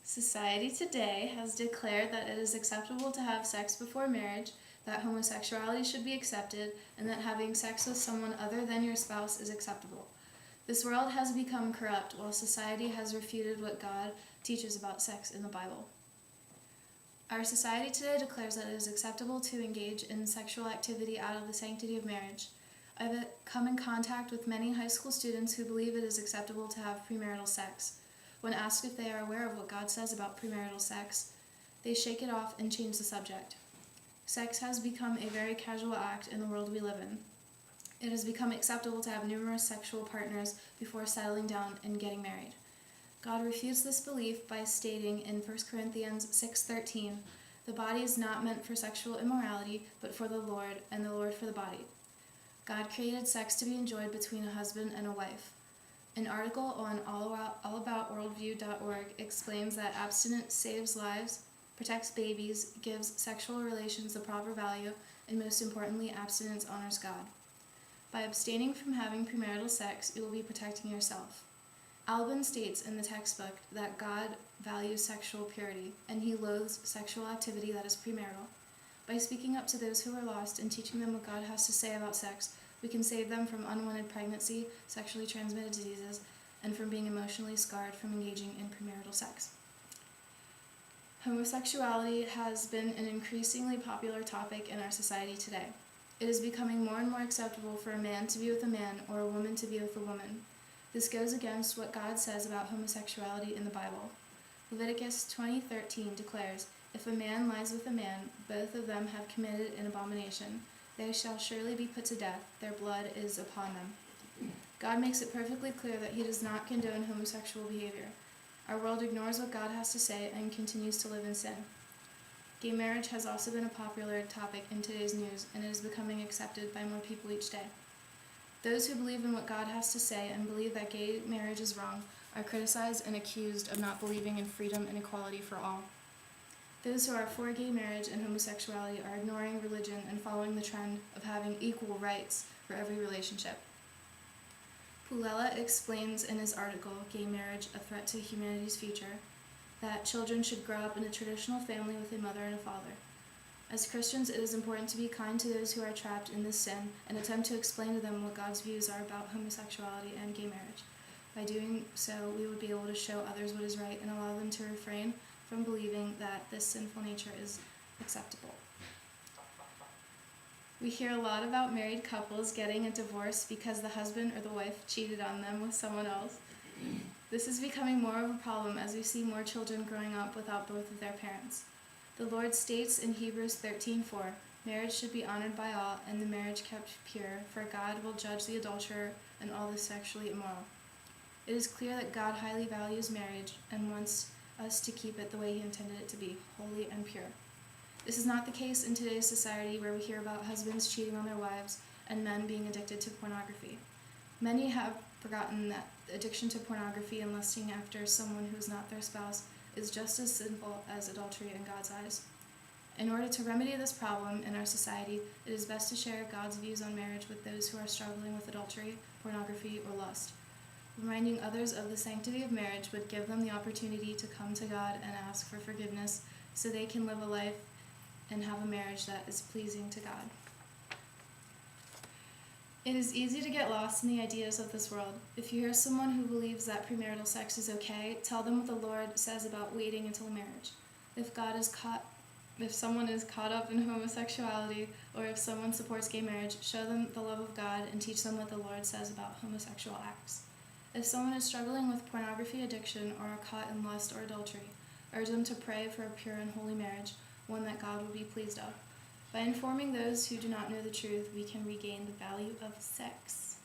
Society today has declared that it is acceptable to have sex before marriage, that homosexuality should be accepted, and that having sex with someone other than your spouse is acceptable. This world has become corrupt while society has refuted what God teaches about sex in the Bible. Our society today declares that it is acceptable to engage in sexual activity out of the sanctity of marriage. I've come in contact with many high school students who believe it is acceptable to have premarital sex. When asked if they are aware of what God says about premarital sex, they shake it off and change the subject. Sex has become a very casual act in the world we live in. It has become acceptable to have numerous sexual partners before settling down and getting married. God refutes this belief by stating in 1 Corinthians 6:13, "The body is not meant for sexual immorality, but for the Lord, and the Lord for the body." God created sex to be enjoyed between a husband and a wife. An article on allaboutworldview.org explains that abstinence saves lives, protects babies, gives sexual relations the proper value, and most importantly, abstinence honors God. By abstaining from having premarital sex, you will be protecting yourself. Albin states in the textbook that God values sexual purity, and he loathes sexual activity that is premarital. By speaking up to those who are lost and teaching them what God has to say about sex, we can save them from unwanted pregnancy, sexually transmitted diseases, and from being emotionally scarred from engaging in premarital sex. Homosexuality has been an increasingly popular topic in our society today. It is becoming more and more acceptable for a man to be with a man or a woman to be with a woman. This goes against what God says about homosexuality in the Bible. Leviticus 20:13 declares, "If a man lies with a man, both of them have committed an abomination. They shall surely be put to death. Their blood is upon them." God makes it perfectly clear that he does not condone homosexual behavior. Our world ignores what God has to say and continues to live in sin. Gay marriage has also been a popular topic in today's news, and it is becoming accepted by more people each day. Those who believe in what God has to say and believe that gay marriage is wrong are criticized and accused of not believing in freedom and equality for all. Those who are for gay marriage and homosexuality are ignoring religion and following the trend of having equal rights for every relationship. Pulela explains in his article, "Gay Marriage, A Threat to Humanity's Future," that children should grow up in a traditional family with a mother and a father. As Christians, it is important to be kind to those who are trapped in this sin and attempt to explain to them what God's views are about homosexuality and gay marriage. By doing so, we would be able to show others what is right and allow them to refrain from believing that this sinful nature is acceptable. We hear a lot about married couples getting a divorce because the husband or the wife cheated on them with someone else. This is becoming more of a problem as we see more children growing up without both of their parents. The Lord states in Hebrews 13:4, "Marriage should be honored by all, and the marriage kept pure, for God will judge the adulterer and all the sexually immoral." It is clear that God highly values marriage and wants us to keep it the way he intended it to be, holy and pure. This is not the case in today's society, where we hear about husbands cheating on their wives and men being addicted to pornography. Many have forgotten that addiction to pornography and lusting after someone who is not their spouse is just as sinful as adultery in God's eyes. In order to remedy this problem in our society, it is best to share God's views on marriage with those who are struggling with adultery, pornography, or lust. Reminding others of the sanctity of marriage would give them the opportunity to come to God and ask for forgiveness so they can live a life and have a marriage that is pleasing to God. It is easy to get lost in the ideas of this world. If you hear someone who believes that premarital sex is okay, tell them what the Lord says about waiting until marriage. If someone is caught up in homosexuality, or if someone supports gay marriage, show them the love of God and teach them what the Lord says about homosexual acts. If someone is struggling with pornography addiction or are caught in lust or adultery, urge them to pray for a pure and holy marriage, one that God will be pleased of. By informing those who do not know the truth, we can regain the value of sex.